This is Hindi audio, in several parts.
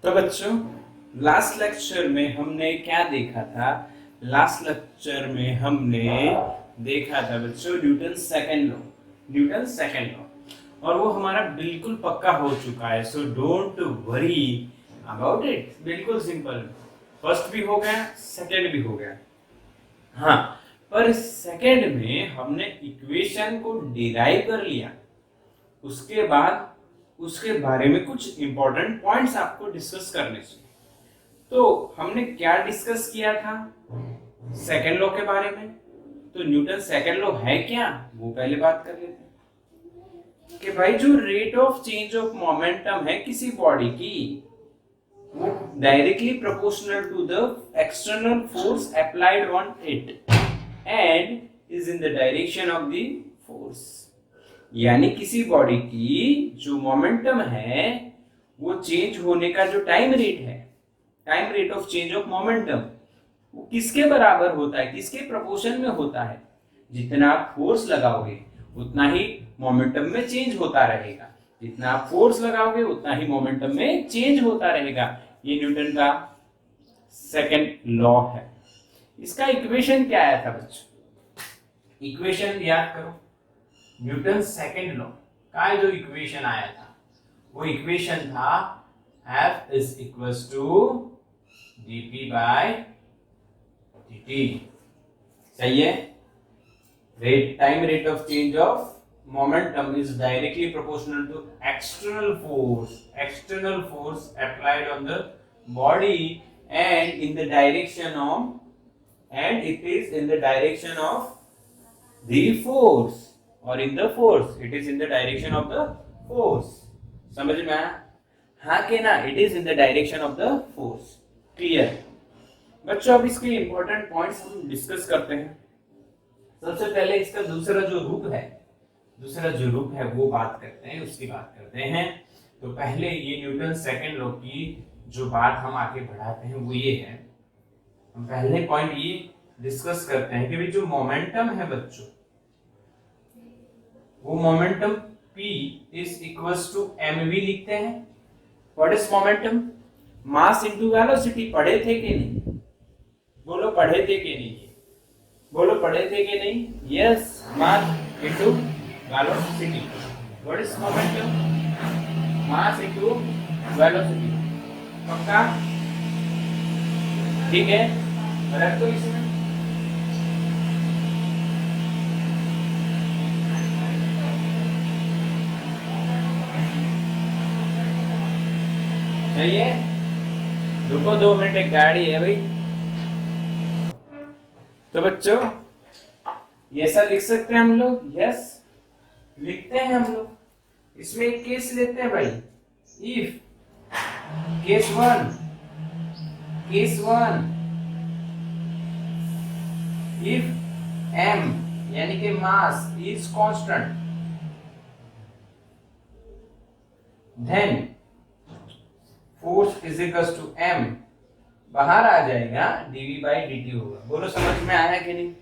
तो बच्चों, लास्ट लेक्चर में हमने क्या देखा था? लास्ट लेक्चर में हमने देखा था बच्चों Newton second law. Newton second law, और वो हमारा बिल्कुल पक्का हो चुका है। So don't worry about it. बिल्कुल सिंपल, फर्स्ट भी हो गया, सेकंड भी हो गया। हाँ, पर सेकंड में हमने इक्वेशन को डिराइव कर लिया। उसके बाद उसके बारे में कुछ इंपॉर्टेंट पॉइंट्स आपको डिस्कस करने चाहिए। तो हमने क्या डिस्कस किया था सेकंड लॉ के बारे में? तो न्यूटन सेकंड लॉ है क्या, वो पहले बात कर लेते हैं कि भाई जो rate of change of momentum है किसी बॉडी की, वो directly proportional to the external force applied on it and is in the direction of the force. यानी किसी बॉडी की जो मोमेंटम है वो चेंज होने का जो टाइम रेट है, time rate of change of momentum, वो किसके बराबर होता है, किसके प्रोपोर्शन में होता है? जितना आप फोर्स लगाओगे उतना ही मोमेंटम में चेंज होता रहेगा। जितना आप फोर्स लगाओगे उतना ही मोमेंटम में चेंज होता रहेगा। ये न्यूटन का सेकंड लॉ है। इसका इक्वेशन क्या आया था बच्चों? इक्वेशन याद करो। न्यूटन सेकंड लॉ का जो इक्वेशन आया था वो इक्वेशन था F is equals to dp by dt। सही है? Time rate of change of momentum is directly proportional to external force applied on the body and in the direction of and it is in the direction of the force और in the force, it is in the direction of the force. समझ में आया? हाँ के ना? It is in the direction of the force. Clear बच्चों? अब इसके इंपॉर्टेंट पॉइंट्स हम डिस्कस करते हैं। सबसे पहले इसका दूसरा जो रूप है वो बात करते हैं, उसकी बात करते हैं। तो पहले ये न्यूटन सेकंड लॉ की जो बात हम आगे बढ़ाते हैं वो ये है, हम पहले पॉइंट ये डिस्कस करते हैं कि भाई जो मोमेंटम है बच्चों, वो momentum P is equals to mv लिखते हैं। What is momentum? Mass into velocity. पढ़े थे कि नहीं? बोलो पढ़े थे कि नहीं? बोलो पढ़े थे कि नहीं? Yes, mass into velocity. What is momentum? Mass into velocity. पक्का? ठीक है, रख दो इसमें। सही है? रुको 2 मिनट, एक गाड़ी है भाई। तो बच्चों ये ऐसा लिख सकते हैं हम लोग। यस, लिखते हैं हम लोग। इसमें एक केस लेते हैं भाई। If case one if m यानी कि mass is constant, then force is equals to m, बाहर आ जाएगा dv बाई dt होगा। बोलो समझ में आया कि नहीं?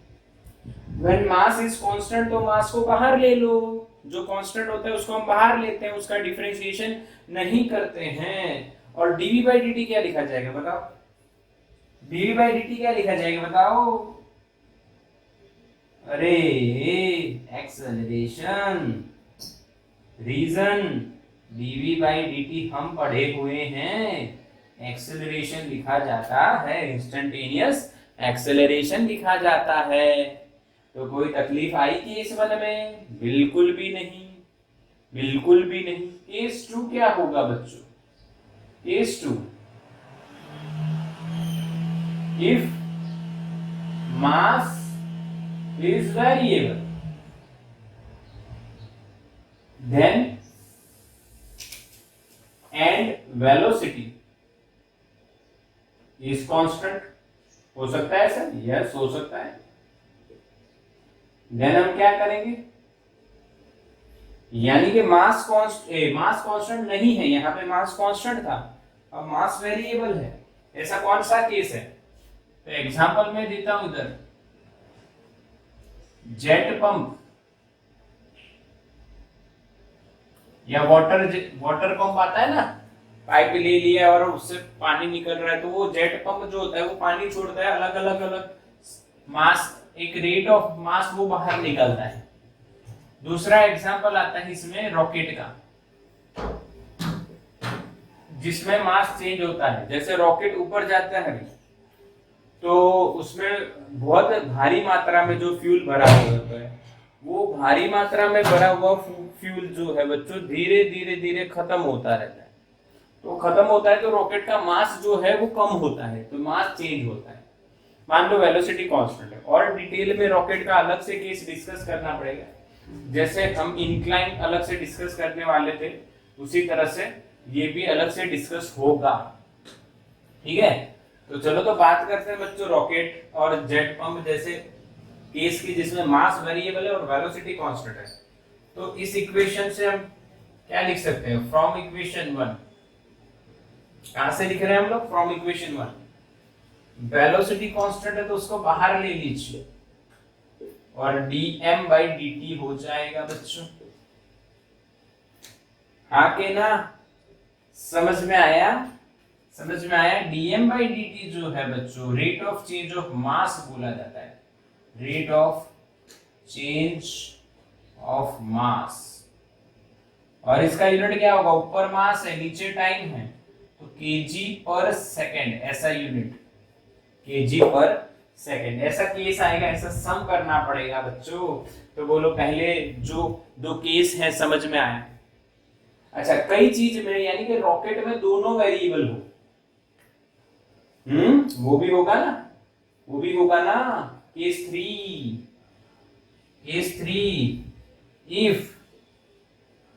When mass is constant तो मास को बाहर ले लो, जो कांस्टेंट होता है उसको हम बाहर लेते हैं, उसका डिफरेंशिएशन नहीं करते हैं। और dv बाई dt क्या लिखा जाएगा बताओ? dv बाई dt क्या लिखा जाएगा बताओ? अरे acceleration. Reason dv by dt हम पढ़े हुए हैं, एक्सेलरेशन लिखा जाता है, इंस्टेंटेनियस एक्सेलरेशन लिखा जाता है। तो कोई तकलीफ आई कि इस वाले में? बिल्कुल भी नहीं, बिल्कुल भी नहीं। केस 2 क्या होगा बच्चों? Case 2, if mass is variable then and velocity is constant. हो सकता है सर? यस, हो सकता है। देन हम क्या करेंगे? यानी कि मास कांस्टेंट नहीं है, यहां पे मास कांस्टेंट था, अब मास वेरिएबल है। ऐसा कौन सा केस है? तो एग्जांपल मैं देता हूं इधर। जेट पंप या वाटर पंप आता है ना, पाइप ले लिया और उससे पानी निकल रहा है, तो वो जेट पंप जो होता है वो पानी छोड़ता है, अलग अलग अलग मास, एक रेट ऑफ मास वो बाहर निकलता है। दूसरा एग्जांपल आता है इसमें रॉकेट का, जिसमें मास चेंज होता है। जैसे रॉकेट ऊपर जाता है तो उसमें बहुत भारी मात्रा में जो फ्यूल भरा हुआ होता है, वो भारी मात्रा में भरा हुआ फ्यूल जो है बच्चों धीरे धीरे धीरे खत्म होता रहता है। तो खत्म होता है तो रॉकेट का मास जो है वो कम होता है, तो मास चेंज होता है। मान लो वेलोसिटी कांस्टेंट है, और डिटेल में रॉकेट का अलग से केस डिस्कस करना पड़ेगा। जैसे हम इंक्लाइन अलग से डिस्कस करने वाले थे, उसी तरह से ये भी अलग से डिस्कस होगा। ठीक है, तो चलो तो बात करते हैं बच्चों रॉकेट और जेट पंप जैसे केस की, जिसमें मास वेरिएबल है और वेलोसिटी कांस्टेंट है। तो इस इक्वेशन से हम क्या लिख सकते हैं, फ्रॉम इक्वेशन 1, कहां से लिख रहे हैं हम लोग, फ्रॉम इक्वेशन 1। वेलोसिटी कांस्टेंट है तो उसको बाहर ले लीजिए और dm by dt हो जाएगा बच्चों। हाँ के ना, समझ में आया, समझ में आया। dm by dt जो है बच्चों rate of change of mass बोला जाता है, rate of change of mass. और इसका यूनिट क्या होगा, ऊपर मास है नीचे टाइम है, तो केजी पर सेकेंड ऐसा यूनिट, केजी पर सेकेंड ऐसा केस आएगा। ऐसा सम करना पड़ेगा बच्चों। तो बोलो पहले जो दो केस है समझ में आया। अच्छा, कई चीज में यानी कि रॉकेट में दोनों वेरिएबल हो, वो भी होगा ना, वो भी होगा ना। Case 3 if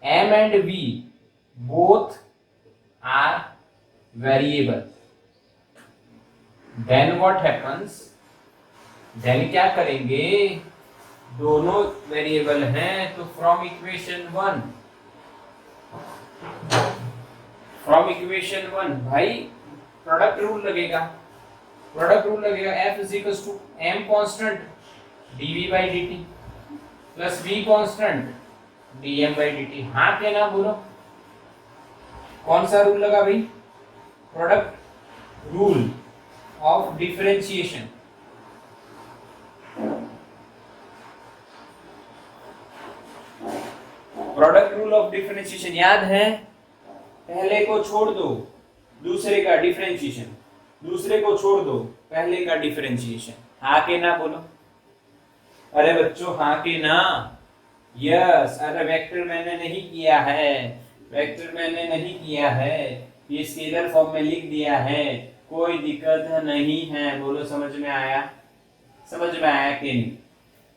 m and v both are variable, then what happens, then क्या करेंगे, दोनों वेरिएबल हैं तो फ्रॉम इक्वेशन 1 भाई प्रोडक्ट रूल लगेगा, f is equal to m constant dv by dt plus v constant dm by dt। हाँ के ना बोलो, कौन सा रूल लगा भाई, product rule of differentiation. Product rule of differentiation याद है, पहले को छोड़ दो दूसरे का डिफरेंशिएशन, दूसरे को छोड़ दो पहले का डिफरेंशिएशन। हाँ के ना बोलो, अरे बच्चों हाँ के ना, यस। अरे वेक्टर मैंने नहीं किया है, वेक्टर मैंने नहीं किया है, ये स्केलर फॉर्म में लिख दिया है, कोई दिक्कत नहीं है। बोलो समझ में आया, समझ में आया कि नहीं।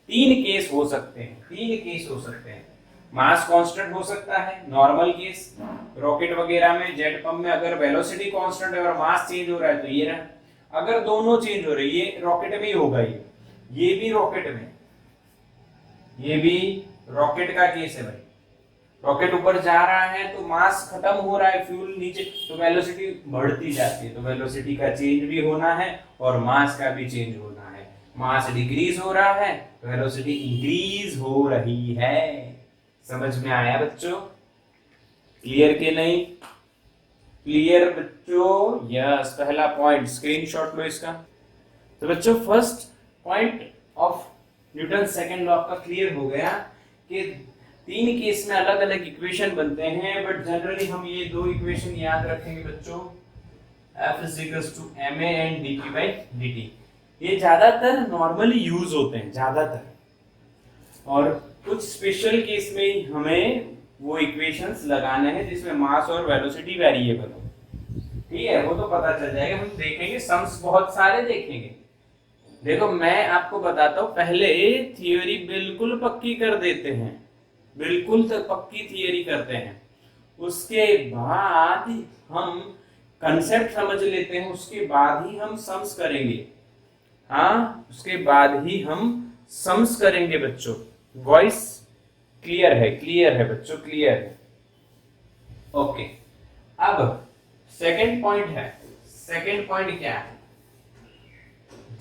तीन केस हो सकते हैं, तीन केस हो सकते हैं। मास कांस्टेंट हो सकता है, नॉर्मल केस रॉकेट वगैरह में, जेट पंप में अगर वेलोसिटी कांस्टेंट है और मास चेंज हो रहा है तो ये रहा। अगर दोनों चेंज हो रहे, ये रॉकेट में ही होगा, ये भी रॉकेट में, ये भी रॉकेट का केस है भाई। रॉकेट ऊपर जा रहा है तो मास खत्म हो रहा है, फ्यूल नीचे, तो वेलोसिटी बढ़ती जाती है, तो वेलोसिटी का चेंज भी होना है और मास का भी चेंज होना है। मास डिक्रीज हो रहा है, वेलोसिटी इंक्रीज हो रही है। समझ में आया बच्चों, क्लियर के नहीं, क्लियर बच्चों, यस। पहला पॉइंट स्क्रीनशॉट लो इसका। तो बच्चों first point of Newton second law का क्लियर हो गया कि तीन केस में अलग अलग इक्वेशन बनते हैं, बट जनरली हम ये दो इक्वेशन याद रखेंगे बच्चों, F is equals to ma and dp by dt। ये ज्यादातर नॉर्मली यूज होते हैं ज्यादातर, और कुछ स्पेशल केस में हमें वो इक्वेशंस लगाने हैं जिसमें मास और वेलोसिटी वेरिएबल हो। ठीक है, वो तो पता चल जाएगा, हम देखेंगे, सम्स बहुत सारे देखेंगे। देखो मैं आपको बताता हूँ, पहले थियोरी बिल्कुल पक्की कर देते हैं, बिल्कुल तो पक्की थियोरी करते हैं, उसके बाद हम कंसेप्ट समझ लेते हैं, उसके बाद ही हम सम्स करेंगे। हाँ, उसके बाद ही हम सम्स करेंगे बच्चों। वॉइस क्लियर है, क्लियर है बच्चों, क्लियर है। ओके, अब सेकंड पॉइंट है। सेकंड पॉइंट क्या है,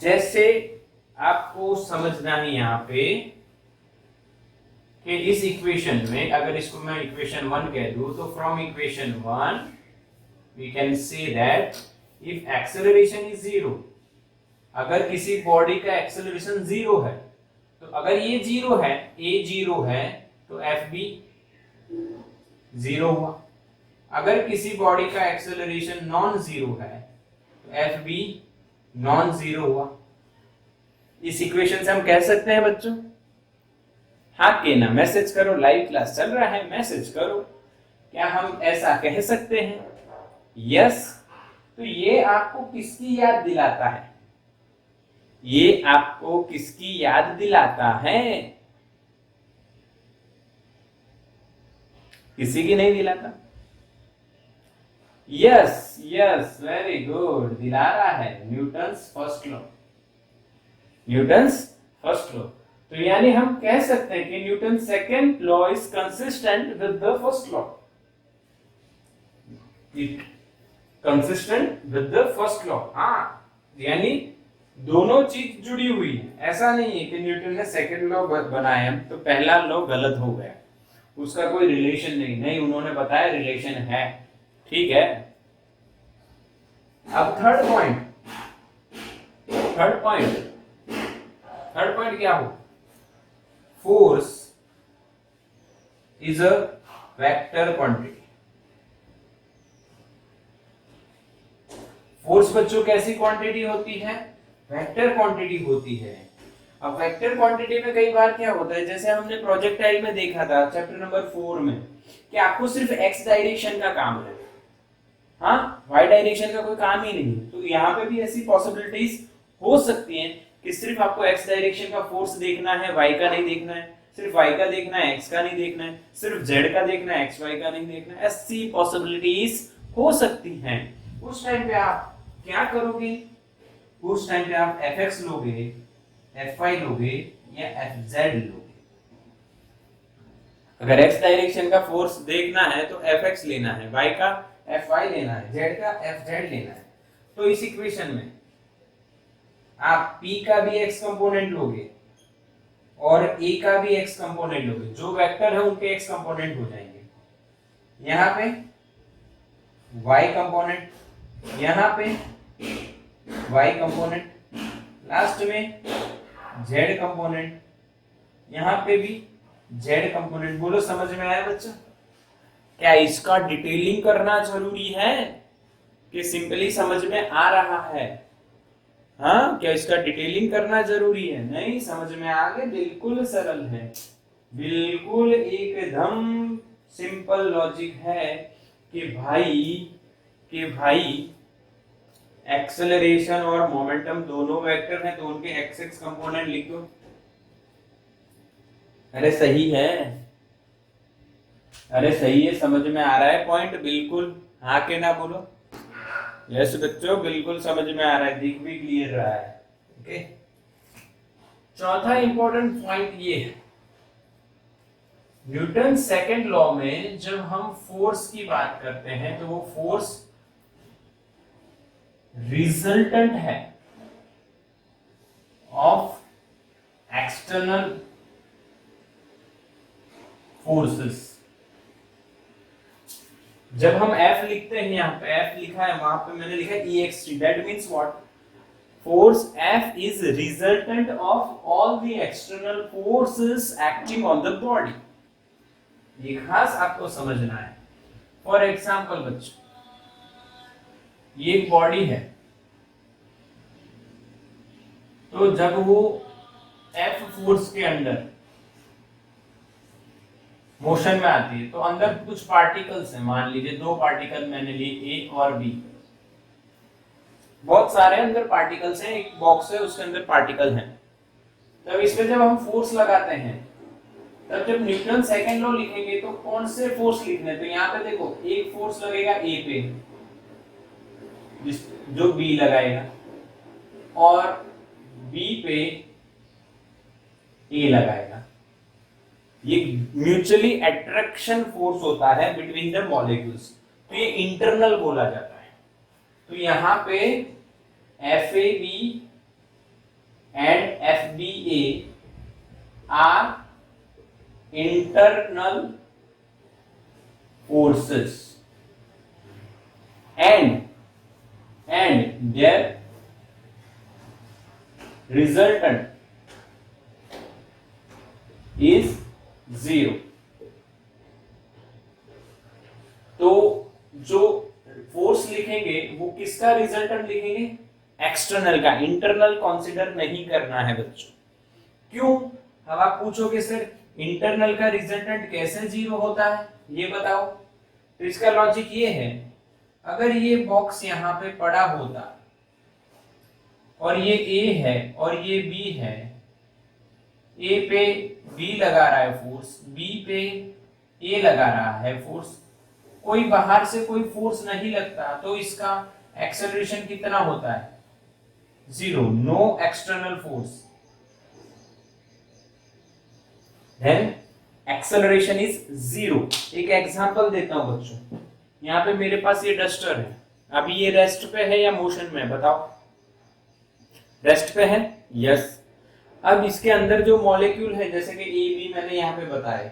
जैसे आपको समझना है यहाँ पे कि इस इक्वेशन में, अगर इसको मैं इक्वेशन 1 कह दूं, तो from equation 1 we can say that if acceleration is zero, अगर किसी बॉडी का एक्सेलरेशन जीरो है, तो अगर ये जीरो है, ए जीरो है, तो एफ बी जीरो हुआ। अगर किसी बॉडी का एक्सेलरेशन नॉन जीरो है, तो एफ बी नॉन जीरो हुआ। इस इक्वेशन से हम कह सकते हैं बच्चों, हाँ के ना मैसेज करो, लाइव क्लास चल रहा है, मैसेज करो, क्या हम ऐसा कह सकते हैं? यस। तो ये आपको किसकी याद दिलाता है? ये आपको किसकी याद दिलाता है? किसी की नहीं दिलाता? यस यस, वेरी गुड, दिला रहा है, Newton's first law. Newton's first law. तो यानी हम कह सकते हैं कि Newton second law is consistent with the first law. Consistent with the first law. हाँ, यानी दोनों चीज जुड़ी हुई है। ऐसा नहीं है कि न्यूटन ने सेकेंड लॉ बनाया तो पहला लॉ गलत हो गया, उसका कोई रिलेशन नहीं, उन्होंने बताया रिलेशन है, ठीक है। अब थर्ड पॉइंट क्या हो? Force is a vector quantity. Force बच्चों कैसी क्वांटिटी होती है? वेक्टर क्वांटिटी होती है। अब वेक्टर क्वांटिटी में कई बार क्या होता है, जैसे हमने प्रोजेक्टाइल में देखा था चैप्टर नंबर 4 में, कि आपको सिर्फ एक्स डायरेक्शन का काम है, हाँ, वाई डायरेक्शन का कोई काम ही नहीं। तो यहाँ पे भी ऐसी पॉसिबिलिटीज हो सकती हैं कि सिर्फ आपको एक्स डायरेक्शन का फोर्स देखना है, वाई का नहीं देखना है, सिर्फ वाई का देखना है, एक्स का नहीं देखना है, सिर्फ जेड का देखना है, एक्स वाई का नहीं देखना है। ऐसी पॉसिबिलिटीज हो सकती हैं। उस टाइम पे आप क्या करोगे? उस टाइम पे आप एफ एक्स लोगे, एफ वाई लोगे या एफ जेड लोगे। अगर एक्स डायरेक्शन का फोर्स देखना है तो एफ एक्स लेना है, वाई का एफ वाई लेना है, जेड का एफ जेड लेना है। तो इस इक्वेशन में आप p का भी x कंपोनेंट लोगे और a का भी x कंपोनेंट लोगे, जो वेक्टर है उनके x कंपोनेंट हो जाएंगे। यहाँ पे y कंपोनेंट, यहाँ पे y कंपोनेंट, लास्ट में z कंपोनेंट, यहाँ पे भी z कंपोनेंट। बोलो समझ में आया बच्चा? क्या इसका डिटेलिंग करना जरूरी है कि सिंपली समझ में आ रहा है? हाँ, क्या इसका डिटेलिंग करना जरूरी है? नहीं, समझ में आ गए, बिल्कुल सरल है, बिल्कुल एकदम सिंपल लॉजिक है कि भाई एक्सेलरेशन और मोमेंटम दोनों वेक्टर हैं, तो उनके एक्स एक्स कंपोनेंट लिख दो। अरे सही है, अरे सही है, समझ में आ रहा है पॉइंट बिल्कुल, हाँ के ना बोलो। यस बच्चों, बिल्कुल समझ में आ रहा है, दिख भी क्लियर रहा है। ओके, चौथा इंपॉर्टेंट पॉइंट ये है, न्यूटन सेकंड लॉ में जब हम फोर्स की बात करते हैं तो वो फोर्स रिजल्टेंट है ऑफ एक्सटर्नल फोर्सेस। जब हम F लिखते हैं, यहाँ पे F लिखा है, वहां पे मैंने लिखा है ext, that means what? Force F is resultant of all the external forces acting on the body। ये खास आपको समझना है। फॉर एग्जाम्पल बच्चों, ये एक बॉडी है, तो जब वो F फोर्स के अंदर मोशन में आती है तो अंदर कुछ पार्टिकल्स हैं, मान लीजिए 2 पार्टिकल मैंने लिए A और B, बहुत सारे अंदर पार्टिकल्स हैं, एक बॉक्स है उसके अंदर पार्टिकल हैं। तब इसमें जब हम फोर्स लगाते हैं, तब जब न्यूटन सेकंड लॉ लिखेंगे तो कौन से फोर्स लिखने? तो यहाँ पे देखो, एक फोर्स लगेगा A पे, जो B लगाएगा, और B पे A लगाएगा। ये म्यूचुअली अट्रैक्शन फोर्स होता है बिटवीन द मॉलिक्यूल्स, तो ये इंटरनल बोला जाता है। तो यहां पे FAB and FBA are internal forces, and their resultant is 0। तो जो फोर्स लिखेंगे वो किसका रिजल्टेंट लिखेंगे? एक्सटर्नल का, इंटरनल कंसीडर नहीं करना है बच्चों। क्यों? अब आप पूछोगे सर इंटरनल का रिजल्टेंट कैसे 0 होता है, ये बताओ। तो इसका लॉजिक ये है, अगर ये बॉक्स यहाँ पे पड़ा होता और ये A है और ये B है, A पे B लगा रहा है फोर्स, B पे A लगा रहा है फोर्स, कोई बाहर से कोई फोर्स नहीं लगता, तो इसका एक्सेलरेशन कितना होता है? 0, no external force, then acceleration is 0। एक एग्जांपल देता हूं बच्चों, यहाँ पे मेरे पास ये डस्टर है, अभी ये रेस्ट पे है या मोशन में, बताओ? रेस्ट पे है, यस। अब इसके अंदर जो मॉलिक्यूल है, जैसे कि ए बी मैंने यहाँ पे बताया,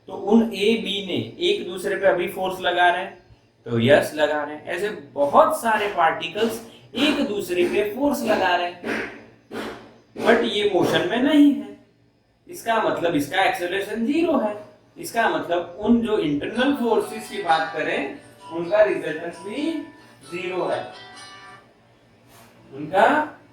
तो उन ए बी ने एक दूसरे पे अभी फोर्स लगा रहे हैं, तो यस लगा रहे हैं। ऐसे बहुत सारे पार्टिकल्स एक दूसरे पे फोर्स लगा रहे हैं, बट ये मोशन में नहीं है, इसका मतलब इसका एक्सेलरेशन 0 है। इसका मतलब उन जो इंटरनल फोर्सेस की बात करें उनका रिजल्टेंट भी 0 है, उनका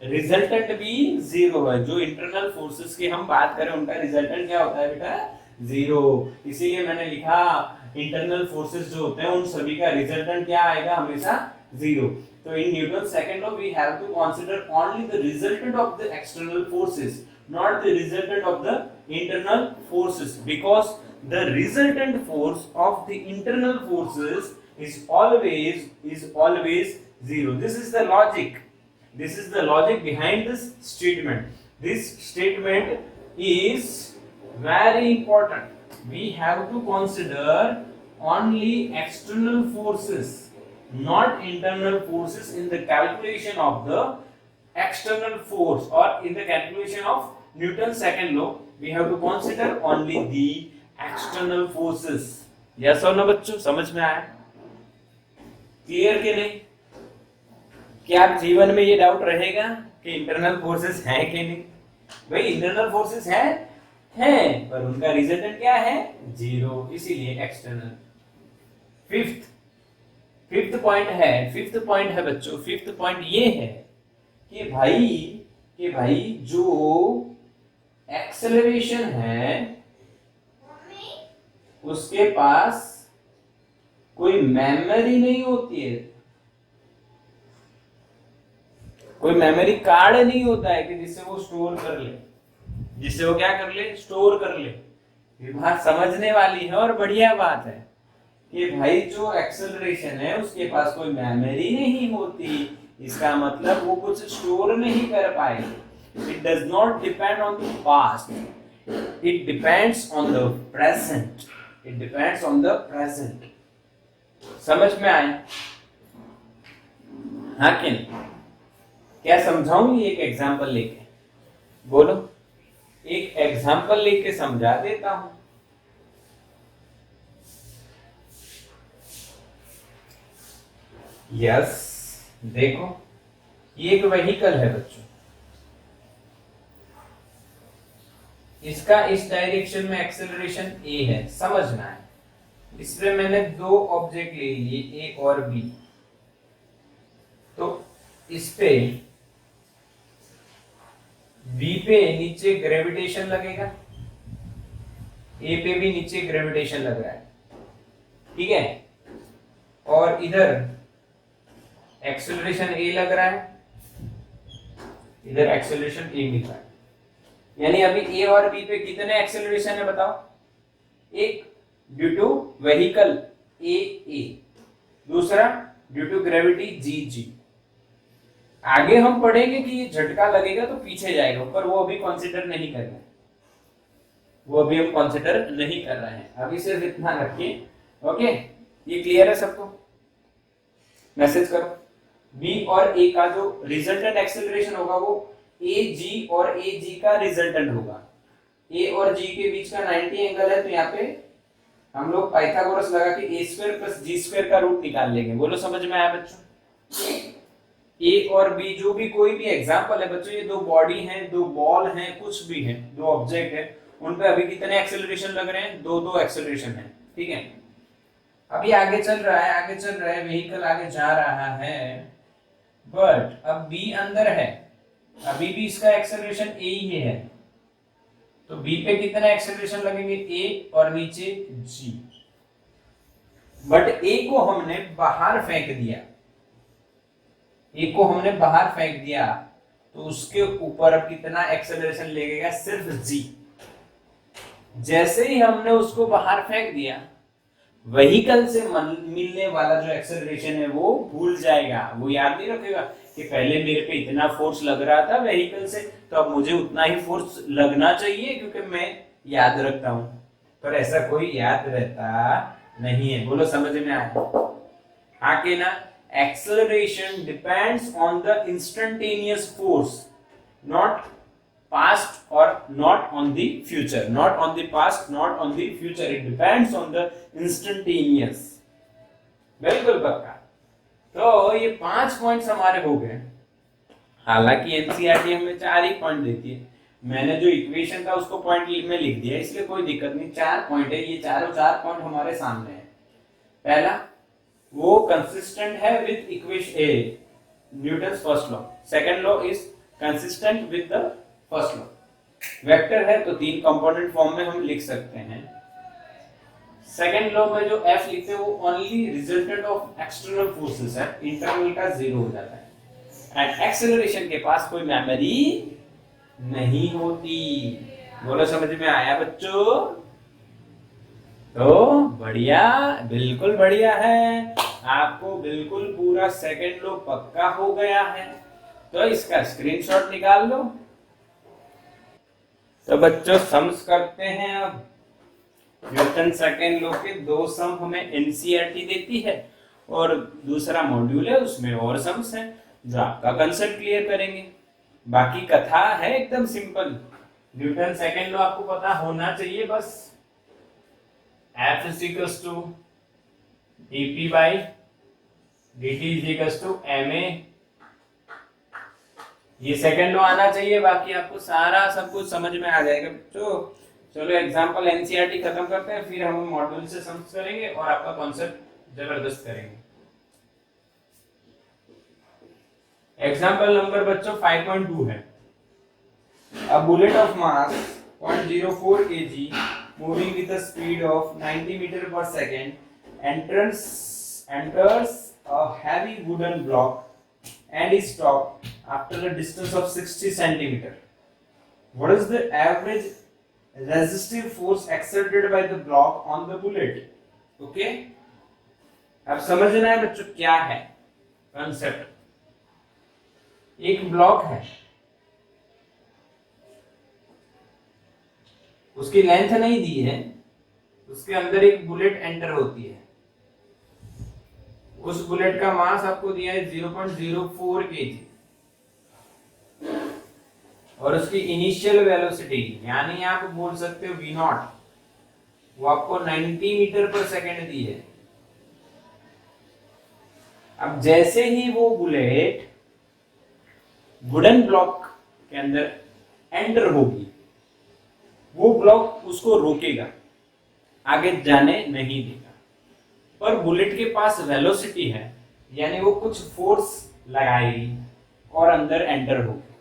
रिजल्टेंट भी 0 है। जो इंटरनल फोर्सेस की हम बात करें उनका रिजल्टेंट क्या होता है बेटा? 0। इसीलिए मैंने लिखा इंटरनल फोर्सेस जो होते हैं उन सभी का रिजल्टेंट क्या आएगा? हमेशा 0। तो in Newton's second law we have to consider only the resultant of the external forces, not the resultant of the internal forces, because the resultant force of the internal forces is always 0. This is the logic. This is the logic behind this statement. This statement is very important. We have to consider only external forces, not internal forces in the calculation of the external force, or in the calculation of Newton's second law we have to consider only the external forces। yes or no बच्चों, समझ में आया? क्लियर के नहीं? क्या आप जीवन में ये डाउट रहेगा कि इंटरनल फोर्सेस हैं कि नहीं? भाई इंटरनल फोर्सेस हैं, पर उनका रिजल्टेंट क्या है? 0, इसीलिए एक्सटर्नल। फिफ्थ पॉइंट है बच्चों, फिफ्थ पॉइंट ये है कि भाई जो एक्सेलरेशन है उसके पास कोई मेमोरी नहीं होती है, कोई मेमोरी कार्ड नहीं होता है कि जिससे वो स्टोर कर ले, जिससे वो क्या कर ले? स्टोर कर ले। ये बात समझने वाली है और बढ़िया बात है कि भाई जो एक्सेलरेशन है उसके पास कोई मेमोरी नहीं होती, इसका मतलब वो कुछ स्टोर नहीं कर पाएगी। It does not depend on the past, it depends on the present, it depends on the present. समझ में आया? हाँ कि नहीं? क्या समझाऊं? एक एग्जांपल लेके बोलो, एक एग्जांपल लेके समझा देता हूं। यस, देखो ये एक व्हीकल है बच्चों, इसका इस डायरेक्शन में एक्सेलरेशन a है, समझना है। इसमें मैंने दो ऑब्जेक्ट ले लिए a और b, तो इस पे b पे नीचे ग्रेविटेशन लगेगा, a पे भी नीचे ग्रेविटेशन लग रहा है, ठीक है, और इधर एक्सेलरेशन a लग रहा है, इधर एक्सेलरेशन a मिल रहा है। यानी अभी a और b पे कितने एक्सेलरेशन है बताओ? एक ड्यू टू व्हीकल a, दूसरा ड्यू टू ग्रेविटी g। आगे हम पढ़ेंगे कि ये झटका लगेगा तो पीछे जाएगा, पर वो अभी कंसीडर नहीं कर रहे हैं, वो अभी हम कंसीडर नहीं कर रहे हैं। अभी सिर्फ इतना रखिए, ओके? ये क्लियर है सबको? मैसेज करो। b और a का जो रिजल्टेंट एक्सेलरेशन होगा वो AG और AG का रिजल्टेंट होगा। a और g के बीच का 90 एंगल है, तो यहाँ पे हम लोग पाइथागोरस लगा के ए स्क्वायर प्लस जी स्क्वायर का रूट निकाल लेंगे। बोलो समझ में आया बच्चों? ए और बी जो भी कोई भी एग्जांपल है बच्चों, ये दो बॉडी हैं, दो बॉल हैं, कुछ भी है, दो ऑब्जेक्ट है, उन पे अभी कितने एक्सेलरेशन लग रहे हैं? दो दो एक्सेलरेशन है, ठीक है। अभी आगे चल रहा है, आगे चल रहा है, व्हीकल आगे जा रहा है, बट अब बी अंदर है, अभी भी इसका एक्सेलरेशन ए ही है, तो बी पे कितने एक्सेलरेशन लगेंगे? ए और नीचे जी। बट ए को हमने बाहर फेंक दिया, ए को हमने बाहर फेंक दिया, तो उसके ऊपर अब कितना एक्सेलरेशन लगेगा? सिर्फ जी। जैसे ही हमने उसको बाहर फेंक दिया, व्हीकल से मिलने वाला जो एक्सेलरेशन है वो भूल जाएगा, वो याद नहीं रखेगा कि पहले मेरे पे इतना फोर्स लग रहा था व्हीकल से, तो अब मुझे उतना ही फोर्स लगना चाहिए क्योंकि मैं याद रखता हूं। पर ऐसा कोई याद रहता नहीं है। बोलो समझ में आया? आके ना, acceleration depends on the instantaneous force, not past or not on the future, not on the past, not on the future, it depends on the instantaneous। बिल्कुल पक्का। तो ये 5 पॉइंट्स हमारे हो गए। हालांकि एनसीईआरटी हमें 4 ही पॉइंट देती है, मैंने जो इक्वेशन था उसको पॉइंट में लिख दिया, इसलिए कोई दिक्कत नहीं, 4 पॉइंट है, ये चारों 4 पॉइंट हमारे सामने है। पहला, वो कंसिस्टेंट है with equation A, Newton's first law. Second law is consistent with the first law. Vector है तो 3 कंपोनेंट फॉर्म में हम लिख सकते हैं। सेकंड लॉ में जो F लिखते हैं वो only resultant of external forces है, इंटरनल का 0 हो जाता है। एंड एक्सेलरेशन के पास कोई मेमोरी नहीं होती। बोलो समझ में आया बच्चों? तो बढ़िया, बिल्कुल बढ़िया है, आपको बिल्कुल पूरा सेकंड लॉ पक्का हो गया है। तो इसका स्क्रीनशॉट निकाल लो। तो बच्चों सम्स करते हैं अब। न्यूटन सेकंड लॉ के 2 सम हमें एनसीईआरटी देती है और दूसरा मॉड्यूल है उसमें और सम्स हैं जो आपका कंसेप्ट क्लियर करेंगे। बाकी कथा है एकदम सिंपल। न्यूटन सेकंड लॉ आपको पता होना चाहिए बस। F is equals to dp by dt is equals to ma। ये सेकंड लॉ आना चाहिए, बाकी आपको सारा सब कुछ समझ में आ जाएगा। तो चलो एग्जांपल एनसीईआरटी खत्म करते हैं, फिर हम मॉड्यूल से सम्स करेंगे और आपका कॉन्सेप्ट जबरदस्त करेंगे। एग्जांपल नंबर बच्चों 5.2 है। A bullet of mass 0.04 kg moving with a speed of 90 meter per second enters a heavy wooden block and is stopped after a distance of 60 centimeter. What is the average resistive force exerted by the block on the bullet? Okay? अब समझना है बच्चों क्या है कंसेप्ट। एक ब्लॉक है, उसकी लेंथ नहीं दी है, उसके अंदर एक बुलेट एंटर होती है। उस बुलेट का मास आपको दिया है 0.04 kg और उसकी इनिशियल वेलोसिटी यानी आप बोल सकते हो v0, वो आपको 90 मीटर पर सेकंड दी है। अब जैसे ही वो बुलेट वुडन ब्लॉक के अंदर एंटर होगी, वो ब्लॉक उसको रोकेगा, आगे जाने नहीं देगा। पर बुलेट के पास वेलोसिटी है, यानी वो कुछ फोर्स लगाएगी और अंदर एंटर होगी,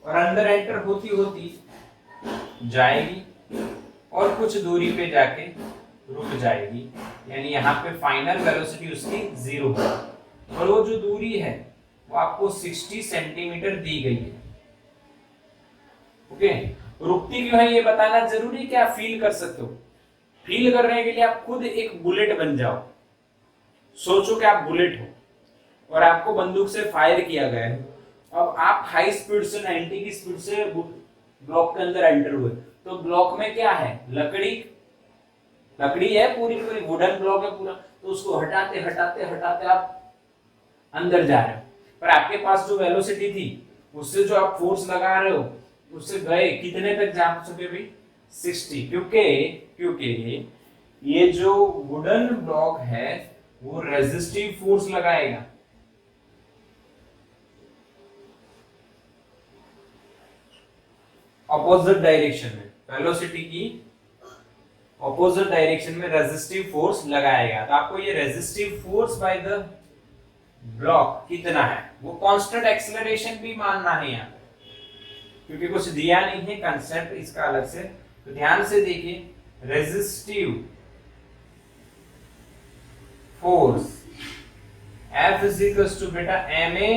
और अंदर एंटर होती होती जाएगी और कुछ दूरी पे जाके रुक जाएगी, यानी यहाँ पे फाइनल वेलोसिटी उसकी 0 है। और वो जो दूरी है वो आपको 60 सेंटीमीटर दी गई है। ओके, रुकती क्यों है ये बताना जरूरी, क्या फील कर सकते हो? फील करने के लिए आप खुद एक बुलेट बन जाओ। सोचो कि आप बुलेट हो और आपको बंदूक से फायर किया गया है। अब आप हाई स्पीड से 90 की स्पीड से ब्लॉक के अंदर एंटर हुए, तो ब्लॉक में क्या है? लकड़ी है, पूरी पूरी वुडन ब्लॉक है पूरा, तो उसको हटाते हटाते हटाते आप अंदर जा रहे हो। पर आपके पास जो वेलोसिटी थी, उससे जो आप फोर्स लगा रहे हो, उससे गए कितने तक जा सके भाई? 60। क्योंकि ये जो वुडन ब्लॉक है वो रेजिस्टिव फोर्स लगाएगा, अपोजिट डायरेक्शन में, वेलोसिटी की अपोजिट डायरेक्शन में रेजिस्टिव फोर्स लगाएगा। तो आपको ये resistive force by the block कितना है वो कांस्टेंट एक्सेलरेशन भी मानना है यहाँ पे, क्योंकि कुछ दिया नहीं है कंसेप्ट इसका अलग से। तो ध्यान से देखिए, resistive force F is equals to बेटा ma,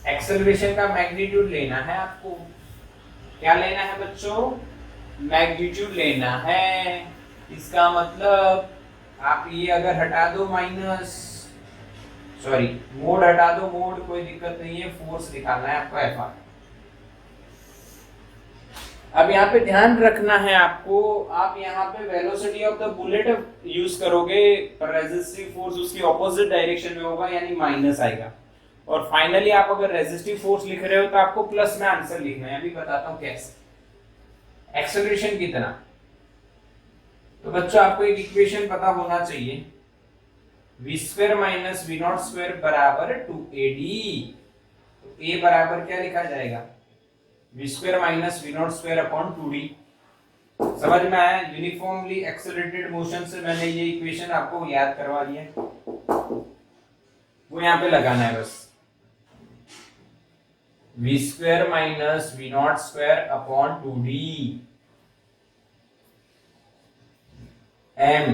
एक्सेलरेशन का मैग्नीट्यूड लेना है आपको। क्या लेना है बच्चों? मैग्नीट्यूड लेना है। इसका मतलब आप ये अगर हटा दो माइनस, सॉरी मोड हटा दो, मोड कोई दिक्कत नहीं है, फोर्स निकालना है आपको एफ आर। अब यहाँ पे ध्यान रखना है आपको, आप यहाँ पे velocity of the bullet use करोगे पर रेजिस्टिव फोर्स उसकी ऑपोजिट डायरेक्शन में होगा, यानी माइनस आएगा। और फाइनली आप अगर रेजिस्टिव फोर्स लिख रहे हो तो आपको प्लस में आंसर लिखना है। अभी बताता हूँ कैसे। एक्सेलरेशन कितना, तो बच्चों आपको एक इक्वेशन पता होना चाहिए, v square minus V naught square बराबर 2ad। तो a बराबर क्या लिखा जाएगा? v square minus V naught square upon 2d। समझ में आया? यूनिफॉर्मली एक्सेलरेटेड मोशन से मैंने ये इक्वेशन आपको याद करवा दिया, वो यहाँ पे लगाना है बस। v square minus V naught square upon 2d m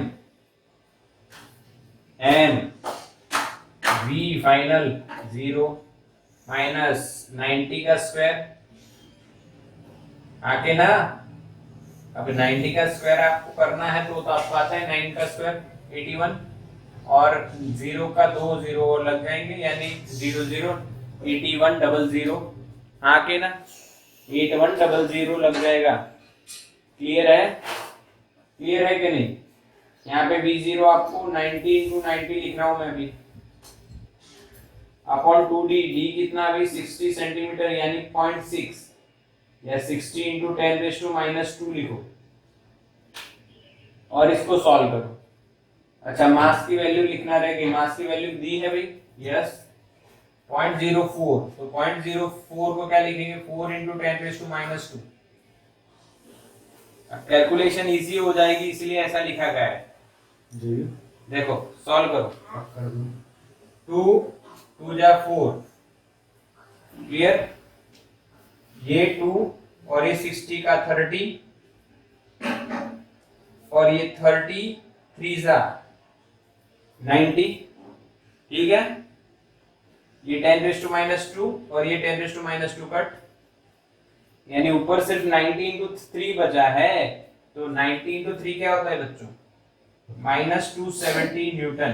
v final 0 minus 90 का स्क्वायर आके ना। अब 90 का स्क्वायर आपको करना है तो आपको आता है 9 का स्क्वायर 81, और 0 का 2 0 लग जाएंगे, यानी 0 0 81 00 आके ना 8100 लग जाएगा। क्लियर है? क्लियर है कि नहीं? यहाँ पे v0 आपको 90 इंटू 90 लिख रहा हूं मैं भी, अपॉन 2d, d कितना भी 60 सेंटीमीटर यानी 0.6, या 60 इंटू 10⁻⁻² लिखो और इसको सॉल्व करो। अच्छा, मास की वैल्यू लिखना रहेगी, मास की वैल्यू दी है भाई, यस 0.04। तो 0.04 को क्या लिखेंगे? 4 इंटू 10⁻²। कैलकुलेशन इजी हो जाएगी इसलिए ऐसा लिखा गया है जी। देखो सॉल्व करो, 2 2 जा 4, क्लियर? ये 2 और ये 60 का 30, और ये 30 3 जा 90, ठीक है? ये 10⁻² और ये 10⁻² कट, यानी ऊपर सिर्फ 90 इंटू 3 बचा है। तो 90 इंटू 3 क्या होता है बच्चों? -270 न्यूटन।